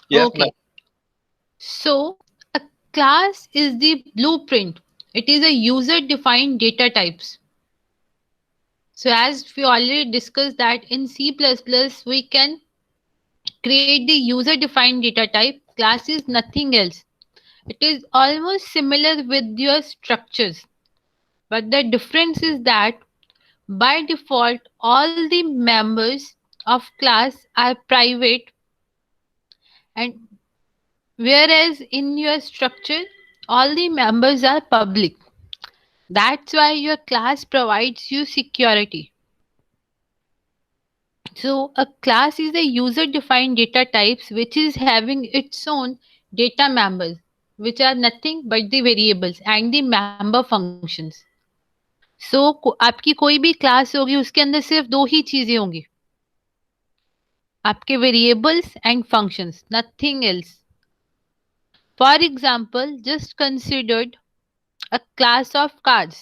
Yes, ma'am. Okay. So a class is the blueprint. It is a user defined data types. So as we already discussed that in C++ we can create the user defined data type. Class is nothing else. It is almost similar with your structures. But the difference is that by default all the members of class are private, and whereas in your structure all the members are public. That's why your class provides you security. So a class is a user defined data types which is having its own data members, which are nothing but the variables and the member functions. So आपकी कोई भी class होगी उसके अंदर सिर्फ दो ही चीजें होंगी, आपके variables and functions, nothing else. For example just considered a class of cars.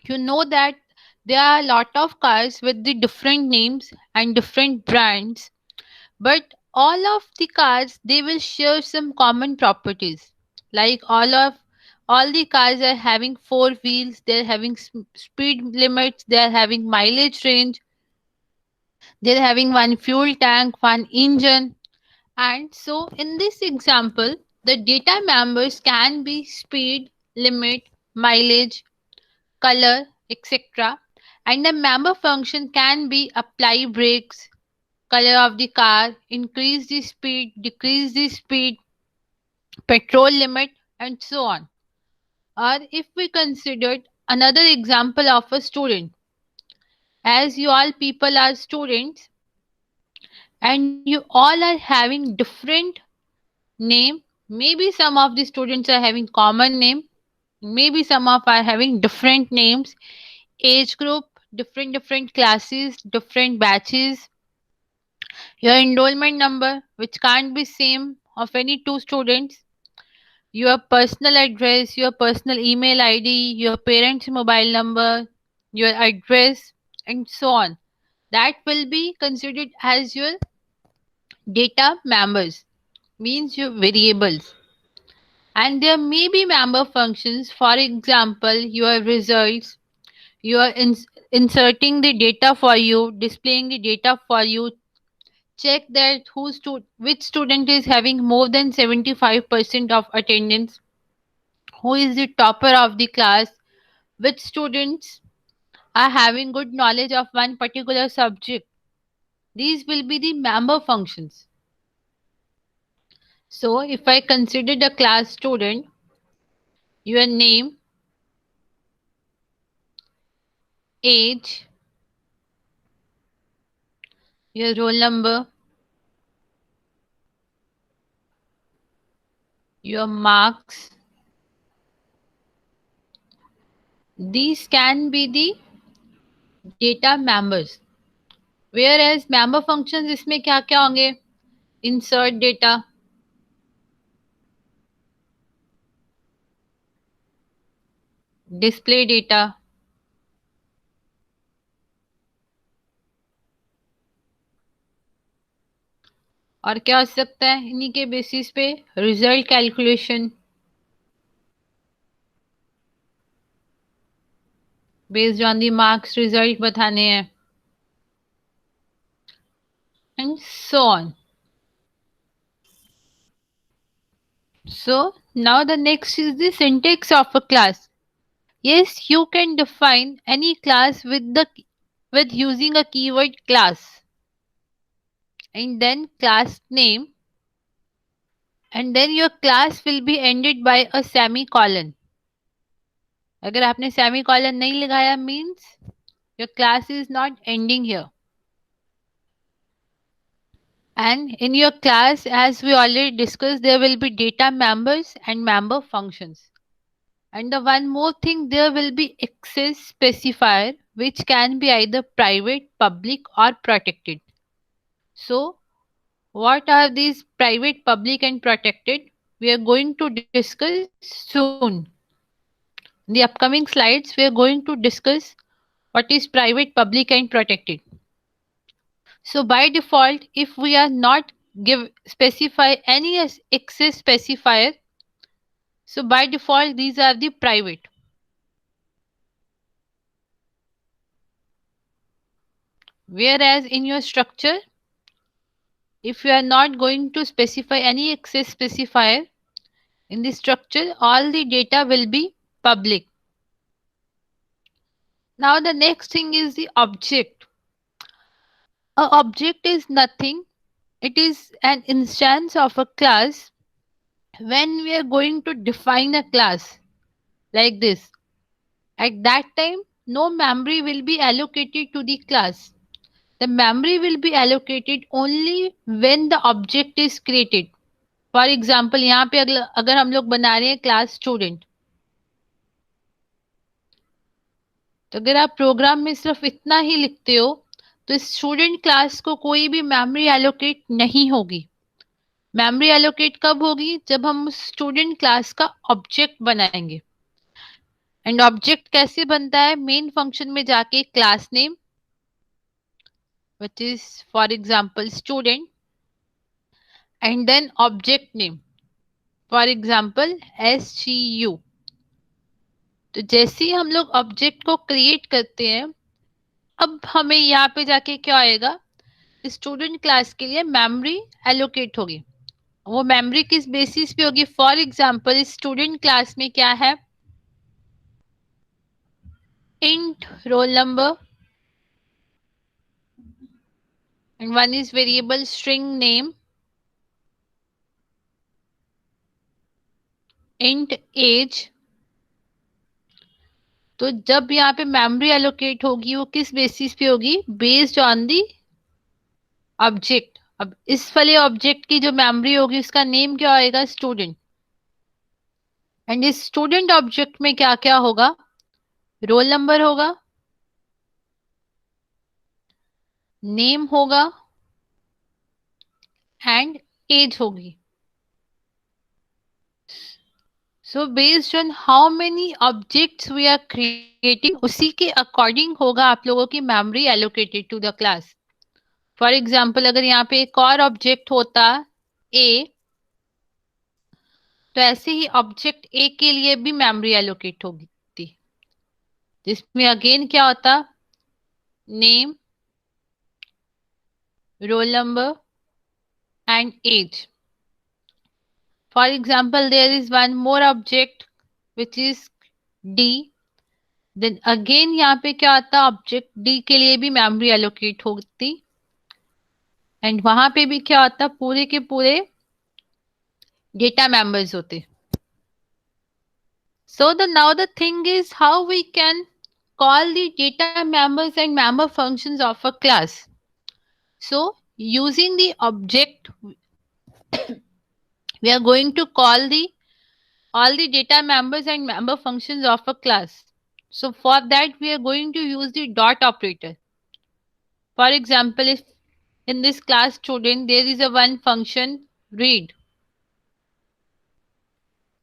You know that there are a lot of cars with the different names and different brands, but all of the cars they will share some common properties. Like all the cars are having four wheels, they're having speed limits, they're having mileage range, they're having one fuel tank, one engine. And so in this example, the data members can be speed, limit, mileage, color, etc. And the member function can be apply brakes, color of the car, increase the speed, decrease the speed, petrol limit, and so on. Or if we considered another example of a student, as you all people are students and you all are having different name, maybe some of the students are having common name, maybe some of are having different names, age group, different classes, different batches, your enrollment number which can't be same of any two students, your personal address, your personal email id, your parents mobile number, your address, and so on, that will be considered as your data members, means your variables. And there may be member functions, for example your results, you are inserting the data for you, displaying the data for you, check that which student is having more than 75% of attendance, who is the topper of the class, which students are having good knowledge of one particular subject. These will be the member functions. So if I consider the class student, your name, age, your roll number, your marks, these can be the data members. Whereas member functions इसमें क्या क्या होंगे? Insert data, display data, और क्या हो सकता है इन्हीं के बेसिस पे? Result calculation based on the marks, result बताने हैं, and so on. So now the next is the syntax of a class. Yes, you can define any class with using a keyword class and then class name, and then your class will be ended by a semicolon. अगर आपने semicolon नहीं लगाया means your class is not ending here. And in your class, as we already discussed, there will be data members and member functions. And the one more thing, there will be access specifier which can be either private, public, or protected. So, what are these private, public, and protected? We are going to discuss soon. In the upcoming slides, we are going to discuss what is private, public, and protected. So, by default, if we are not give specify any access specifier. So by default, these are the private. Whereas in your structure, if you are not going to specify any access specifier in the structure, all the data will be public. Now the next thing is the object. A object is nothing. It is an instance of a class. When we are going to define a class like this, at that time, no memory will be allocated to the class. The memory will be allocated only when the object is created. For example यहाँ पे अगर हम लोग बना रहे हैं class student, तो अगर आप प्रोग्राम में सिर्फ इतना ही लिखते हो तो स्टूडेंट क्लास को कोई भी मेमोरी एलोकेट नहीं होगी. मेमोरी एलोकेट कब होगी? जब हम स्टूडेंट क्लास का ऑब्जेक्ट बनाएंगे. एंड ऑब्जेक्ट कैसे बनता है? मेन फंक्शन में जाके class name which is for example student, and then object name, for example SGU. तो जैसे ही हम लोग ऑब्जेक्ट को क्रिएट करते हैं, अब हमें यहाँ पे जाके क्या आएगा? स्टूडेंट क्लास के लिए मेमोरी एलोकेट होगी. वो मेमोरी किस बेसिस पे होगी? फॉर एग्जांपल स्टूडेंट क्लास में क्या है? Int roll number, and one is variable string name, int age. तो जब यहाँ पे मेमोरी एलोकेट होगी वो किस बेसिस पे होगी? Based on the object. अब इस वाले ऑब्जेक्ट की जो मेमोरी होगी उसका नेम क्या होएगा? स्टूडेंट. एंड इस स्टूडेंट ऑब्जेक्ट में क्या क्या होगा? रोल नंबर होगा, नेम होगा एंड एज होगी. So based on how many objects we are creating, उसी के अकॉर्डिंग होगा आप लोगों की memory allocated to the class. For example अगर यहाँ पे एक और ऑब्जेक्ट होता ए, तो ऐसे ही ऑब्जेक्ट ए के लिए भी मेमोरी एलोकेट होगी थी, जिसमें अगेन क्या होता? Name, roll number and age. For example, there is one more object which is D. Then again यहाँ पे क्या आता? ऑब्जेक्ट D के लिए भी मेमोरी एलोकेट होती, एंड वहां पे भी क्या होता? पूरे के पूरे डेटा मेंबर्स होते. So now the thing is how we can call the data members and member functions of a class. So using the object, we are going to call the all the data members and member functions of a class. So for that we are going to use the dot operator. For example, if in this class student there is a one function read,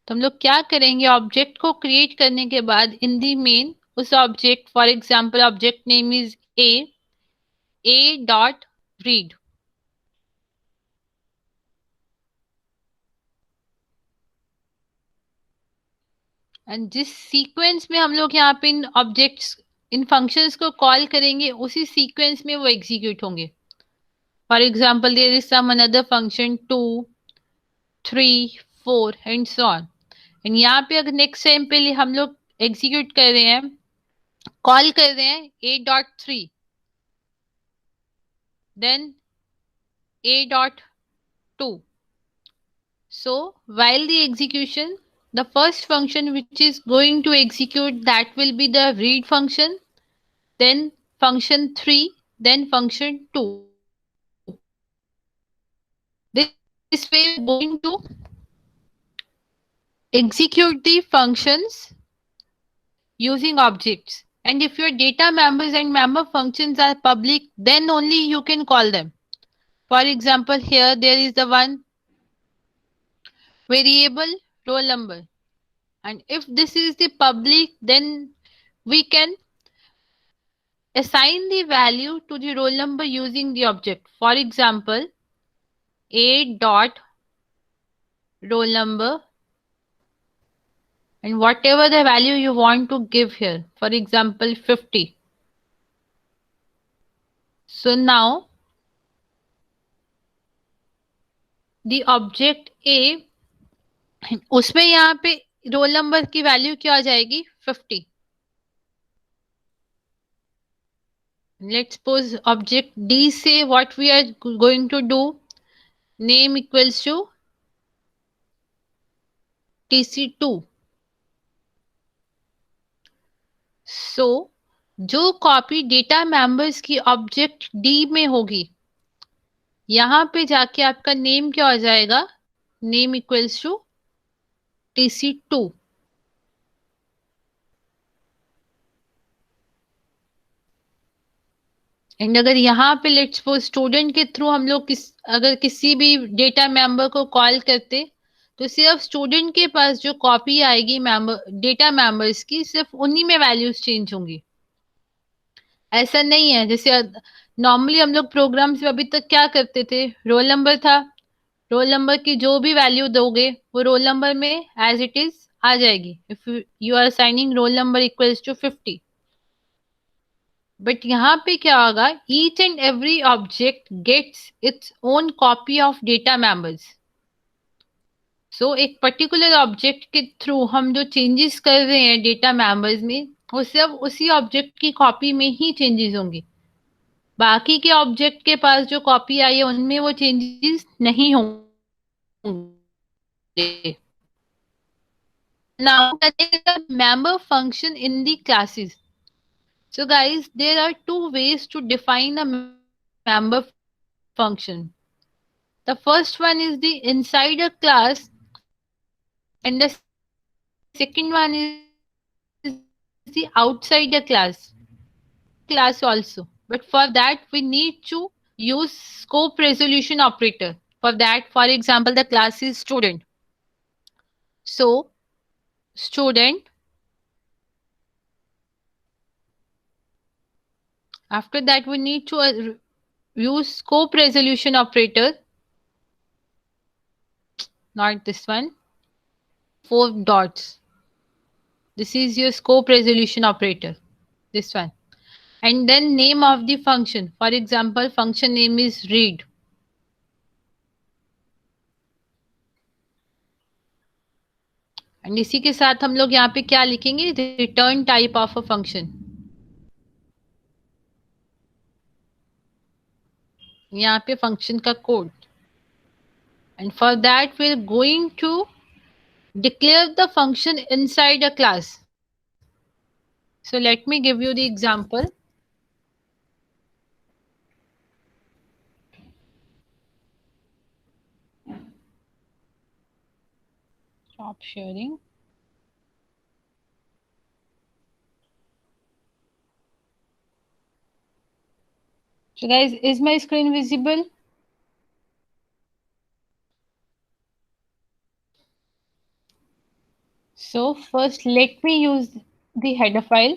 तो हम लोग क्या करेंगे? Object को create करने के बाद in the main उस object, for example object name is a dot read. And जिस सीक्वेंस में हम लोग यहाँ पे इन ऑब्जेक्ट्स इन फंक्शंस को कॉल करेंगे उसी सीक्वेंस में वो एग्जीक्यूट होंगे. For example there is some another function 2, 3, 4 and so on. And यहाँ पे अगर नेक्स्ट टाइम पे हम लोग एग्जीक्यूट कर रहे हैं, कॉल कर रहे हैं a.3, then a.2. So while the execution, the first function which is going to execute that will be the read function, then function 3, then function 2. This way we are going to execute the functions using objects. And if your data members and member functions are public, then only you can call them. For example, here there is the one variable roll number. And if this is the public, then we can assign the value to the roll number using the object. For example, a dot roll number and whatever the value you want to give here, for example 50. So now the object A, उसमें यहाँ पे role number की value क्या आ जाएगी 50. Let's suppose object D say what we are going to do, name equals to TC2. So जो copy data members की object D में होगी, यहां पे जाके आपका नेम क्या हो जाएगा, name equals to TC2. And अगर यहाँ पे लेट्स सपोज स्टूडेंट के थ्रू हम लोग अगर किसी भी डेटा मेंबर को कॉल करते, तो सिर्फ स्टूडेंट के पास जो कॉपी आएगी मेंबर डेटा मेंबर्स की, सिर्फ उन्हीं में वैल्यूज चेंज होंगी. ऐसा नहीं है जैसे नॉर्मली हम लोग प्रोग्राम्स में अभी तक क्या करते थे, रोल नंबर था, रोल नंबर की जो भी वैल्यू दोगे वो रोल नंबर में एज इट इज आ जाएगी. If you are signing roll number equals to 50. But यहाँ पे क्या होगा, each and every object gets its own copy of data members. So एक पर्टिकुलर ऑब्जेक्ट के थ्रू हम जो चेंजेस कर रहे हैं डेटा मेंबर्स में, वो सिर्फ उसी ऑब्जेक्ट की कॉपी में ही चेंजेस होंगे. बाकी के ऑब्जेक्ट के पास जो कॉपी आई है उनमें वो चेंजेस नहीं होंगे. Now that is the member function in the classes. So guys, there are two ways to define a member function. The first one is the inside a class and the second one is the outside a class. Class also. But for that we need to use scope resolution operator. For that, for example, the class is student. So student, after that we need to use scope resolution operator, not this one, 4 dots. This is your scope resolution operator, this one. And then name of the function, for example function name is read. And इसी के साथ हम लोग यहाँ पे क्या लिखेंगे, return type of a function. यहाँ पे फंक्शन का code. And for that we are going to declare the function inside a class. So let me give you the example. Stop sharing. So guys, is my screen visible? So first let me use the header file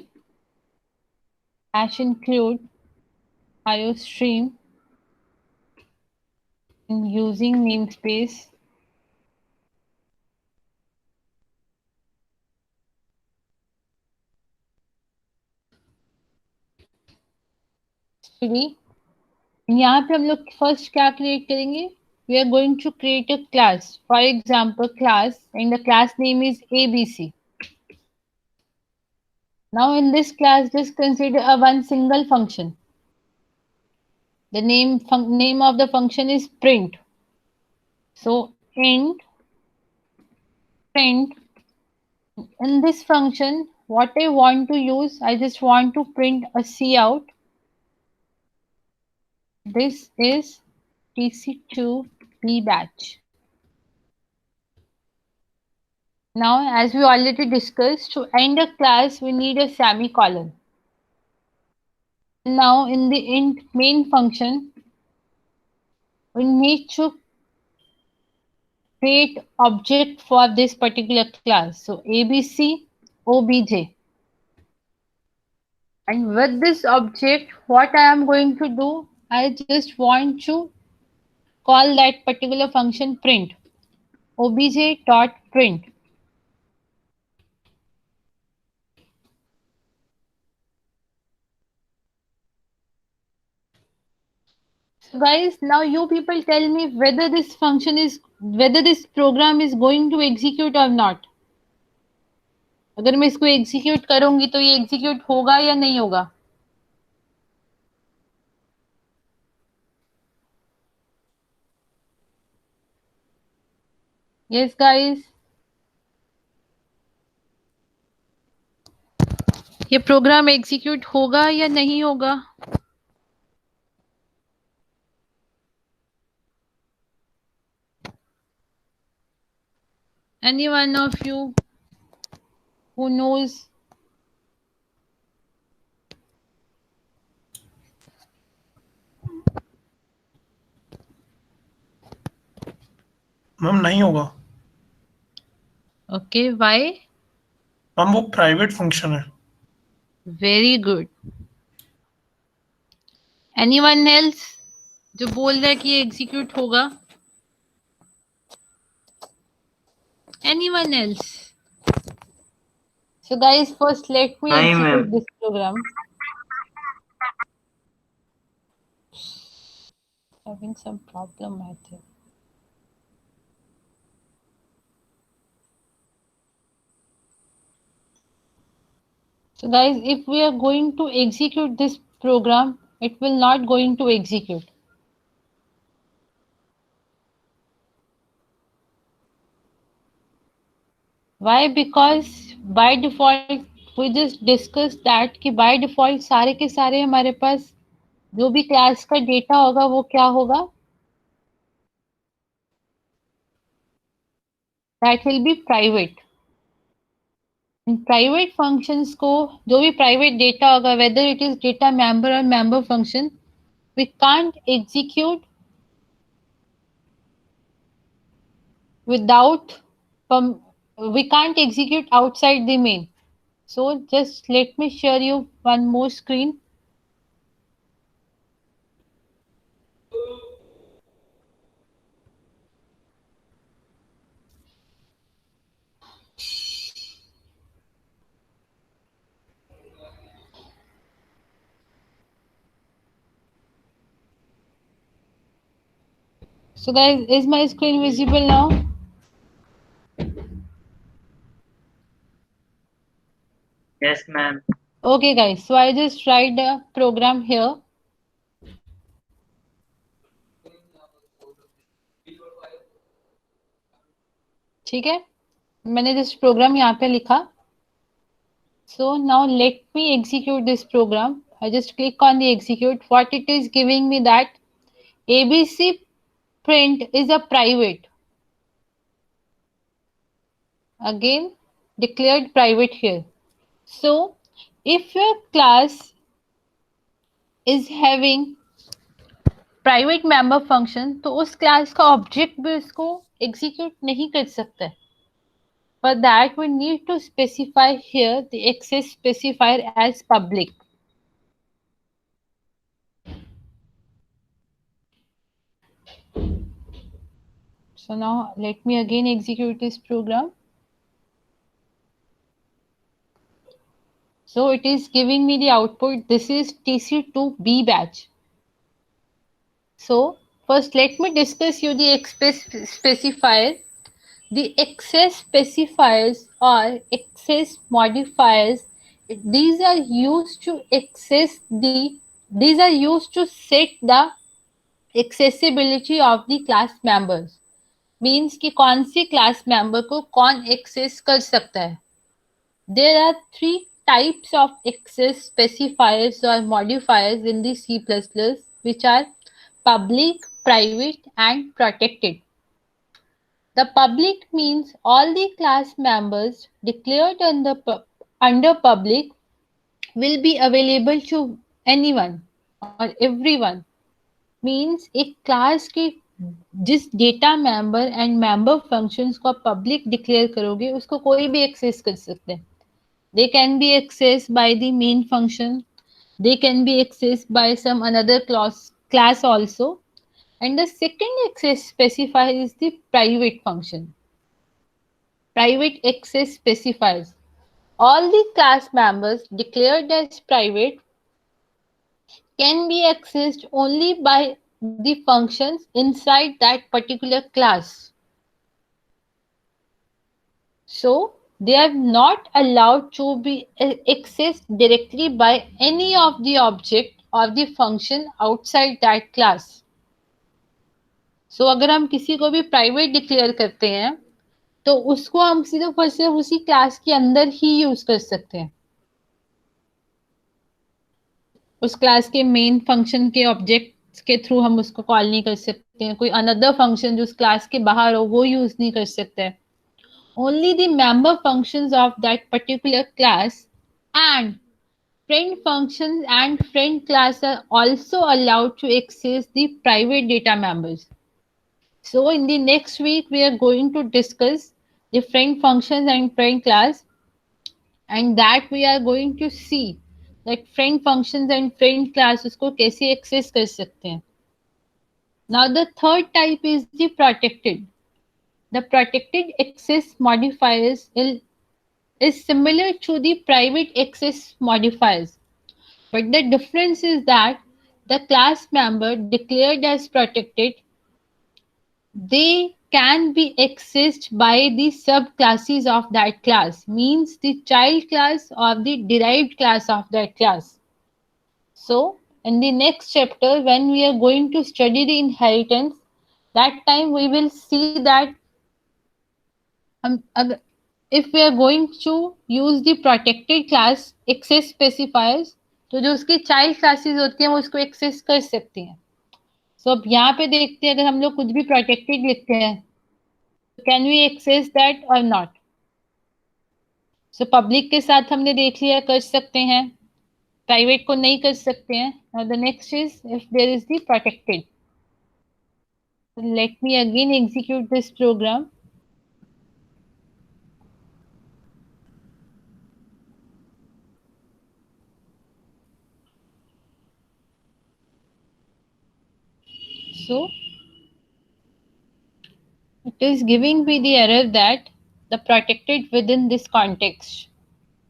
#include iostream using namespace free. यहाँ पे हम लोग first क्या create करेंगे, we are going to create a class, for example class, and the class name is ABC. Now in this class just consider a one single function. The name of the function is print. So int print. In this function what I want to use, I just want to print a cout. This is TC2 B batch. Now as we already discussed, to end a class we need a semicolon. Now in the int main function we need to create object for this particular class. So ABC OBJ. And with this object, what I am going to do, I just want to call that particular function print. Obj dot print. So guys, now you people tell me whether this program is going to execute or not. अगर मैं इसको execute करूंगी तो ये execute होगा या नहीं होगा? यस गाइस, ये प्रोग्राम एग्जीक्यूट होगा या नहीं होगा? Any one of you who knows? Ma'am नहीं होगा। Okay, why? मैम वो प्राइवेट फंक्शन है। Very good. एनीवन एल्स जो बोल रहा है कि ये एग्जीक्यूट होगा? Anyone else? So guys, first let me नहीं execute ma'am. this program. Having some problem, I think. So guys, if we are going to execute this program, it will not going to execute. Why? Because by default we just discussed that कि by default सारे के सारे हमारे पास जो भी class का data होगा वो क्या होगा? That will be private. Private functions को जो भी प्राइवेट डेटा होगा, whether it is data member or member function, we can't execute without we can't execute outside the main. So just let me share you one more screen. So guys, is my screen visible now? Yes ma'am. Okay guys, so I just write the program here. ठीक है, मैंने just program यहाँ पे लिखा. So now let me execute this program. I just click on the execute. What it is giving me that ABC print is a private. Again, declared private here. So if your class is having private member function, तो उस class का object भी उसको execute नहीं कर सकता है. For that, we need to specify here the access specifier as public. So now let me again execute this program. So it is giving me the output. This is TC2B batch. So first let me discuss you the access specifier. The access specifiers or access modifiers, these are used to set the accessibility of the class members. Means कि कौन सी class member को कौन access कर सकता है. There are three types of access specifiers or modifiers in the C++, which are public, private, and protected. The public means all the class members declared under public will be available to anyone or everyone. Means एक class के जिस data member and member functions को आप public declare करोगे उसको कोई भी access कर सकते हैं. They can be accessed by the main function. They can be accessed by some another class also. And the second access specifier is the private function. Private access specifiers. All the class members declared as private can be accessed only by the functions inside that particular class. So they are not allowed to be accessed directly by any of the object or the function outside that class. So अगर हम किसी को भी private declare करते हैं तो उसको हम सिर्फ और सिर्फ उसी क्लास के अंदर ही यूज कर सकते हैं. उस क्लास के मेन फंक्शन के ऑब्जेक्ट्स के थ्रू हम उसको कॉल नहीं कर सकते हैं. कोई अनदर फंक्शन जो उस क्लास के बाहर हो वो यूज नहीं कर सकते हैं. Only the member functions of that particular class and friend functions and friend class are also allowed to access the private data members. So in the next week, we are going to discuss the friend functions and friend class, and that we are going to see that friend functions and friend class उसको कैसे access कर सकते हैं. Now the third type is the protected. The protected access modifiers is similar to the private access modifiers, but the difference is that the class member declared as protected, they can be accessed by the subclasses of that class, means the child class or the derived class of that class. So in the next chapter, when we are going to study the inheritance, that time we will see that if we are going to use the protected class access specifiers, तो जो उसकी child classes होती हैं वो उसको access कर सकती हैं. सो अब यहाँ पे देखते हैं अगर हम लोग कुछ भी प्रोटेक्टेड लिखते हैं कैन वी एक्सेस दैट और नॉट. सो पब्लिक के साथ हमने देख लिया कर सकते हैं, प्राइवेट को नहीं कर सकते हैं. Now the next is if there is the protected. Let me again execute this program. So it is giving me the error that the protected within this context,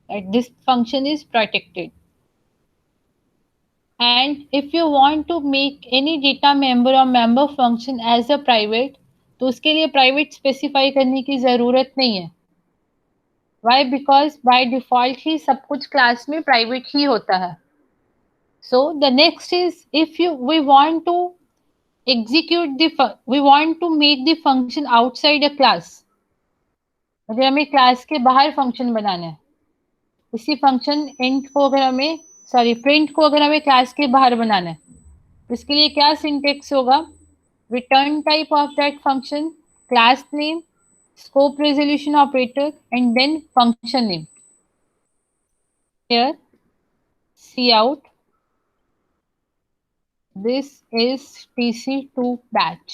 that this function is protected. And if you want to make any data member or member function as a private, तो उसके लिए private specify करने की जरूरत नहीं है. Why? Because by default ही सब कुछ class में private ही होता है. So the next is if we want to we want to make the function outside a class. अगर हमें क्लास के बाहर फंक्शन बनाना है, इसी फंक्शन इंट को अगर हमें प्रिंट को अगर हमें क्लास के बाहर बनाना है, इसके लिए क्या सिंटेक्स होगा? Return type of that function, class name, scope resolution operator and then function name. Here C out this is tc2 batch.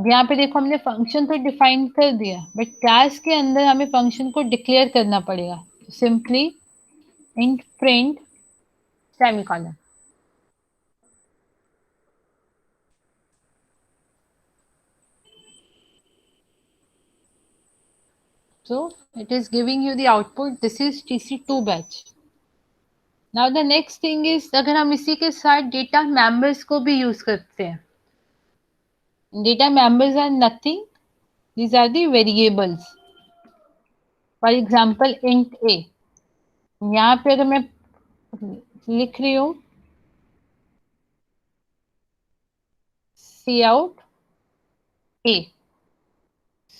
यहाँ पे देखो हमने फंक्शन तो डिफाइन कर दिया, बट क्लास के अंदर हमें फंक्शन को डिक्लेयर करना पड़ेगा. Simply int print semicolon. So it is giving you the output. This is tc2 batch. Now the next thing is अगर हम इसी के साथ डेटा मेंबर्स को भी यूज करते हैं. Data members are nothing. These are the variables. For example, int a. यहाँ पे अगर मैं लिख रही हूँ cout a.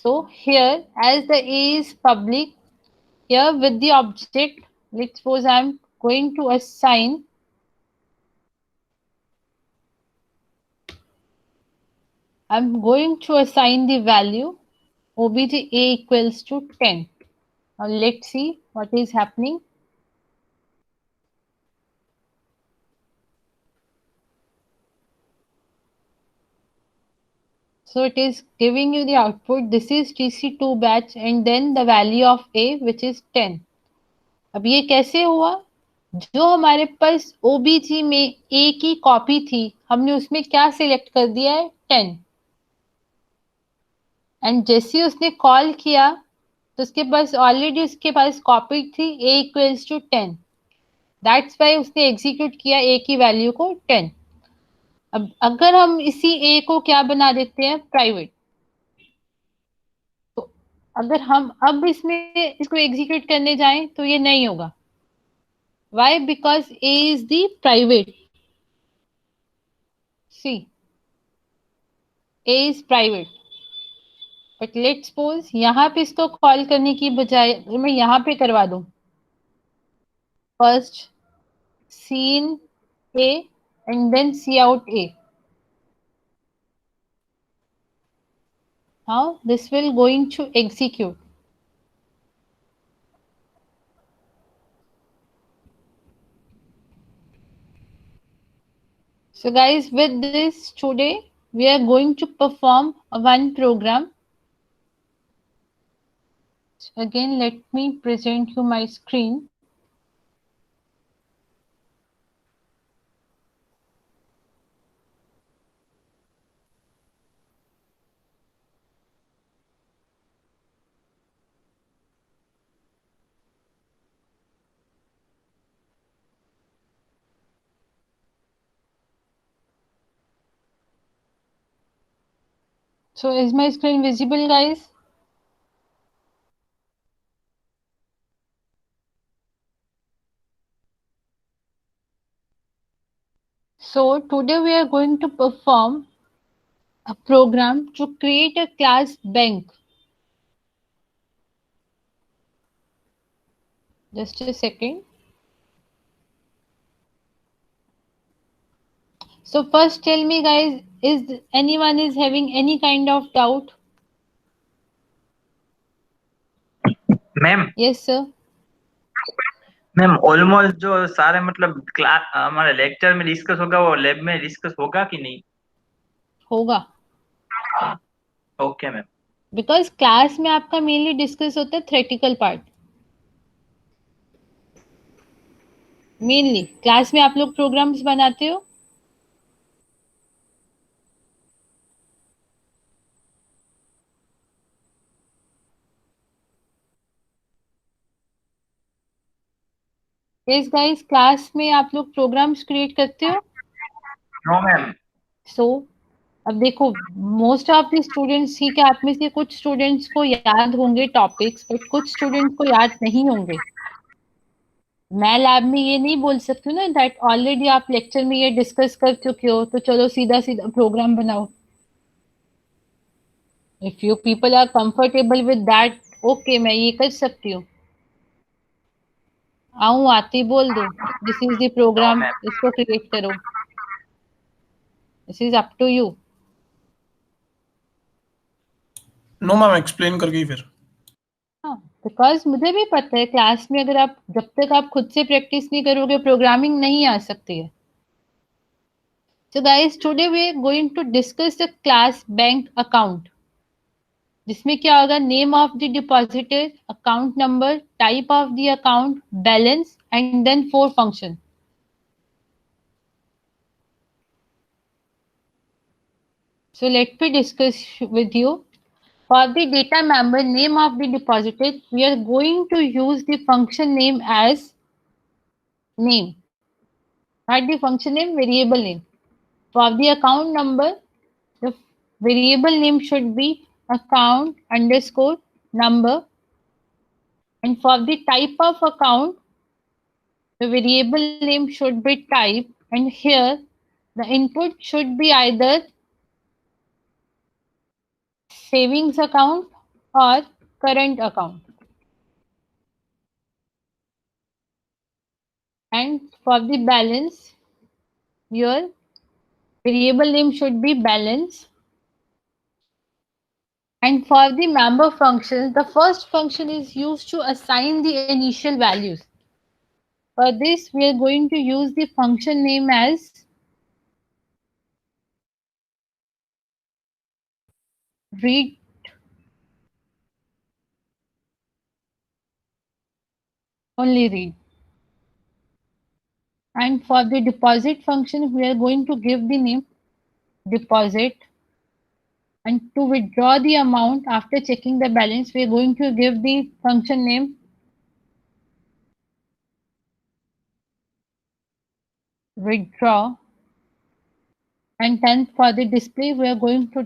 So here, as the a is public, here with the object, let's suppose I'm going to assign the value obj a equals to 10. Now let's see what is happening. So it is giving you the output. This is tc2 batch and then the value of a which is 10. अब ये कैसे हुआ? जो हमारे पास ओबीजी में ए की copy थी, हमने उसमें क्या सिलेक्ट कर दिया है? 10। एंड जैसे उसने कॉल किया तो उसके पास ऑलरेडी उसके पास कॉपी थी ए इक्वल्स टू 10। दैट्स वाई उसने एग्जीक्यूट किया ए की वैल्यू को 10। अब अगर हम इसी ए को क्या बना देते हैं? प्राइवेट। तो अगर हम अब इसमें इसको एग्जीक्यूट करने जाएं तो ये नहीं होगा। Why? Because A is the private. See, A is private. But let's suppose यहाँ पे इसको कॉल करने की बजाय मैं यहाँ पे करवा दूं, first cin A and then C out A, how this will going to execute. So guys, with this today we are going to perform one program. Again, let me present you my screen. So is my screen visible, guys? So today we are going to perform a program to create a class bank. Just a second. So first tell me guys, is anyone is having any kind of doubt? Ma'am Yes sir. Ma'am almost जो सारे मतलब class हमारे lecture में discuss होगा वो lab में discuss होगा कि नहीं? होगा। Okay ma'am. बिकॉज क्लास में आपका मेनली डिस्कस होता है थ्योरेटिकल पार्ट। मेनली क्लास में आप लोग प्रोग्राम्स बनाते हो। यस गाइस, क्लास में आप लोग प्रोग्राम्स क्रिएट करते हो। No ma'am. सो अब देखो, मोस्ट ऑफ द स्टूडेंट्स, ठीक है, आप में से कुछ स्टूडेंट्स को याद होंगे टॉपिक्स, बट कुछ स्टूडेंट्स को याद नहीं होंगे। मैं लैब में ये नहीं बोल सकती हूँ ना दैट ऑलरेडी आप लेक्चर में ये डिस्कस कर चुके हो तो चलो सीधा सीधा प्रोग्राम बनाओ। If you people are comfortable with that, okay, मैं ये कर सकती हूँ। आऊँ आती बोल दो, this is the no program, ma'am. इसको क्रिएट करो। This is up to you. No ma'am, explain करके ही फिर। हाँ, बिकॉज मुझे भी पता है क्लास में अगर आप जब तक आप खुद से प्रैक्टिस नहीं करोगे प्रोग्रामिंग नहीं आ सकती है। So guys, today we are going to discuss the class bank account, जिसमें क्या होगा? Name of the depositor, account number, type of the account, balance and then 4 function. So let me discuss with you. For the data member name of the depositor, we are going to use the function name as name, not the function name, variable name. For the account number, the variable name should be account underscore number, and for the type of account, the variable name should be type, and here the input should be either savings account or current account. And for the balance, your variable name should be balance. And for the member functions, the first function is used to assign the initial values. For this, we are going to use the function name as read, only read. And for the deposit function, we are going to give the name deposit. And to withdraw the amount after checking the balance, we are going to give the function name withdraw. And then for the display, we are going to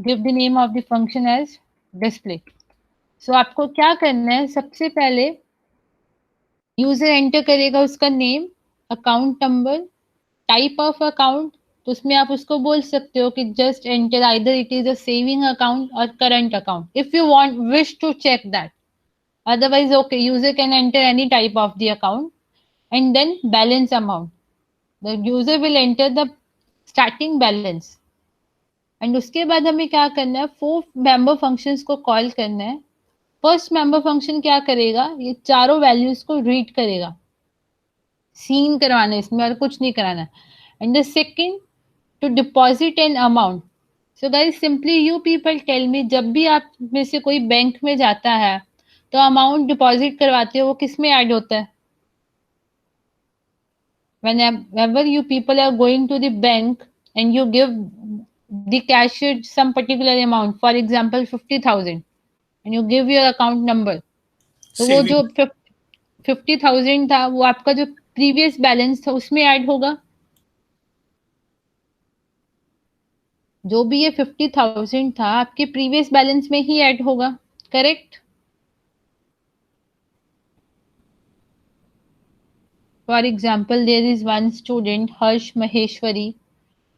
give the name of the function as display. So आपको क्या करना है, सबसे पहले user enter करेगा उसका name, account number, type of account, तो उसमें आप उसको बोल सकते हो कि just enter either it is a saving account और current account if you want wish to check that, otherwise okay, user can enter any type of the account. And then balance amount, the user will enter the starting balance. And उसके बाद हमें क्या करना है, 4 member functions को call करना है. First member function क्या करेगा, ये चारों वैल्यूज को रीड करेगा, सीन करवाना है इसमें और कुछ नहीं कराना. And the second to deposit an amount. So guys simply you people tell me, जब भी आप में से कोई बैंक में जाता है तो अमाउंट डिपॉजिट करवाते हो वो किस में ऐड होता है? Whenever you people are going to the bank and you give the cashier some particular amount, for example 50,000, and you give your account number, तो वो जो 50,000 था वो आपका जो प्रीवियस बैलेंस था उसमें ऐड होगा. जो भी ये 50,000 था आपके प्रीवियस बैलेंस में ही ऐड होगा, correct? For example there is one student Harsh Maheshwari.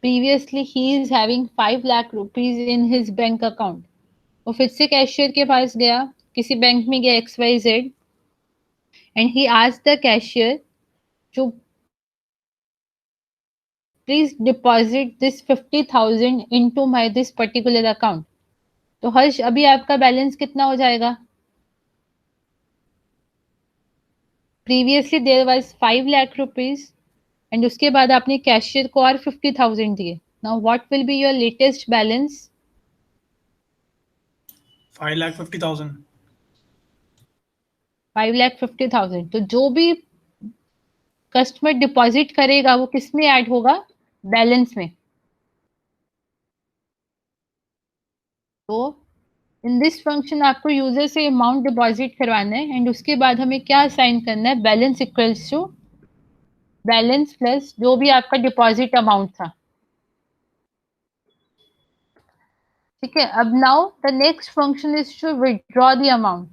Previously, he is having 5 lakh rupees in his bank account. वो फिर से कैशियर के पास गया, किसी बैंक में गया XYZ, and he asked the cashier to please deposit this 50,000 into my this particular account. तो हर्ष अभी आपका बैलेंस कितना हो जाएगा? Previously there was 5 lakh rupees and उसके बाद आपने कैशियर को और 50,000 दिए. Now what will be your latest balance? 5,50,000. 5,50,000. तो जो भी कस्टमर डिपॉजिट करेगा वो किस में ऐड होगा? बैलेंस में. तो इन दिस फंक्शन आपको यूजर से अमाउंट डिपॉजिट करवाना है एंड उसके बाद हमें क्या असाइन करना है, balance equals to balance plus जो भी आपका डिपॉजिट अमाउंट था. ठीक है. अब now the next function is to withdraw the amount.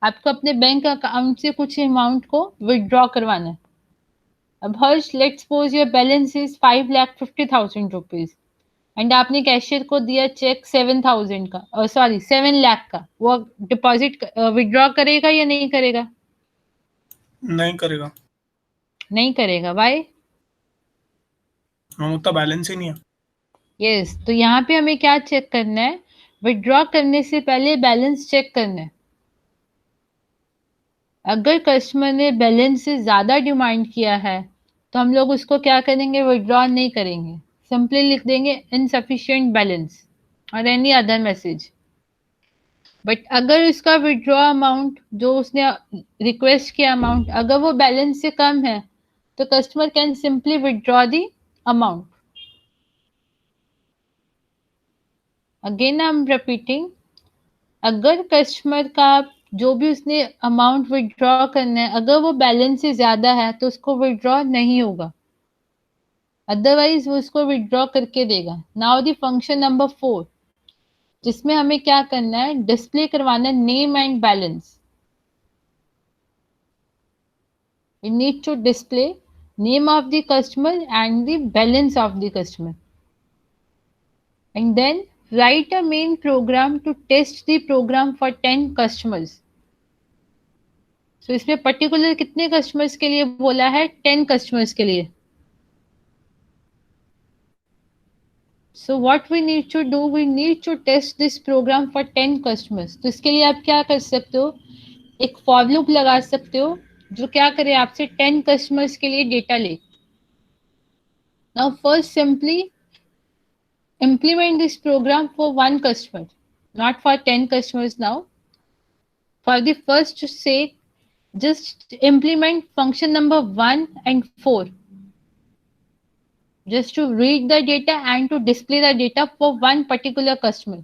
आपको अपने बैंक अकाउंट से कुछ अमाउंट को विथड्रॉ करवाना है. अब Harsh let's suppose your balance is 5,50,000 rupees and आपने कैशियर को दिया चेक 7,000 का, सॉरी 7 लाख का. वो डिपॉजिट विथड्रॉ करेगा या नहीं करेगा? नहीं करेगा. नहीं करेगा. व्हाई? हम उतना बैलेंस ही नहीं है. यस. तो यहाँ पे हमें क्या चेक करना है, विथड्रॉ करने से पहले बैलेंस चेक करना है. अगर कस्टमर ने बैलेंस से ज्यादा डिमांड किया है तो हम लोग उसको क्या करेंगे, विथड्रॉ नहीं करेंगे, सिंपली लिख देंगे इनसफिशिएंट बैलेंस और एनी अदर मैसेज. बट अगर उसका विथड्रॉ अमाउंट जो उसने रिक्वेस्ट किया अमाउंट अगर वो बैलेंस से कम है तो customer can simply withdraw the amount. Again I am repeating, अगर कस्टमर का जो भी उसने अमाउंट विथड्रॉ करना है अगर वो बैलेंस से ज्यादा है तो उसको विथड्रॉ नहीं होगा, अदरवाइज वो उसको विथड्रॉ करके देगा. नाउ द फंक्शन नंबर 4 जिसमें हमें क्या करना है, डिस्प्ले करवाना है name and balance. We need to display name of the customer and the balance of the customer and then write a main program to test the program for 10 customers. So इसमें particular कितने customers के लिए बोला है, 10 customers के लिए. So what we need to do, we need to test this program for 10 customers. तो इसके लिए आप क्या कर सकते हो, एक फॉर लूप लगा सकते हो जो क्या करे आपसे 10 कस्टमर्स के लिए डेटा ले. Now first simply implement this program for one customer, not for 10 customers. Now for the first sake just implement function number 1 and 4, just to read the data and to display the data for one particular customer.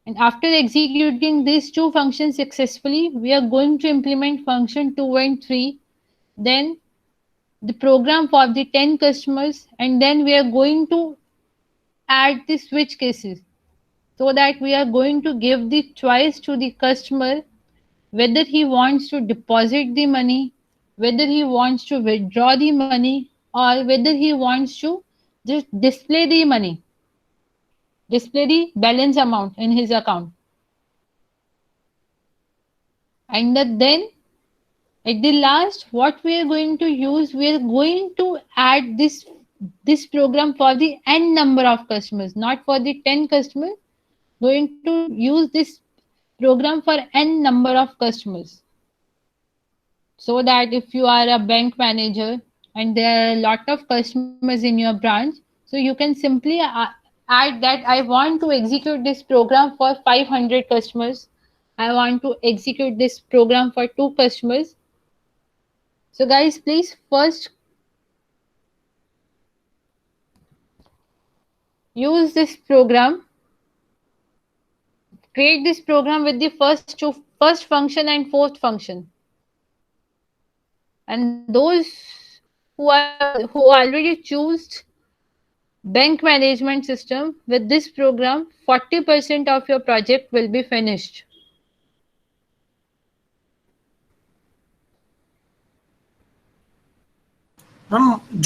And after executing these two functions successfully, we are going to implement function 2 and 3, then the program for the 10 customers, and then we are going to add the switch cases, so that we are going to give the choice to the customer whether he wants to deposit the money, whether he wants to withdraw the money, or whether he wants to just display the money, display the balance amount in his account. And then at the last, what we are going to use, we are going to add this program for the n number of customers, not for the 10 customers. Going to use this program for n number of customers, so that if you are a bank manager and there are a lot of customers in your branch, so you can simply add that I want to execute this program for 500 customers, I want to execute this program for 2 customers. So guys, please first use this program, create this program with the first function and fourth function. And those who already choose bank management system, with this program 40% of your project will be finished. Ma'am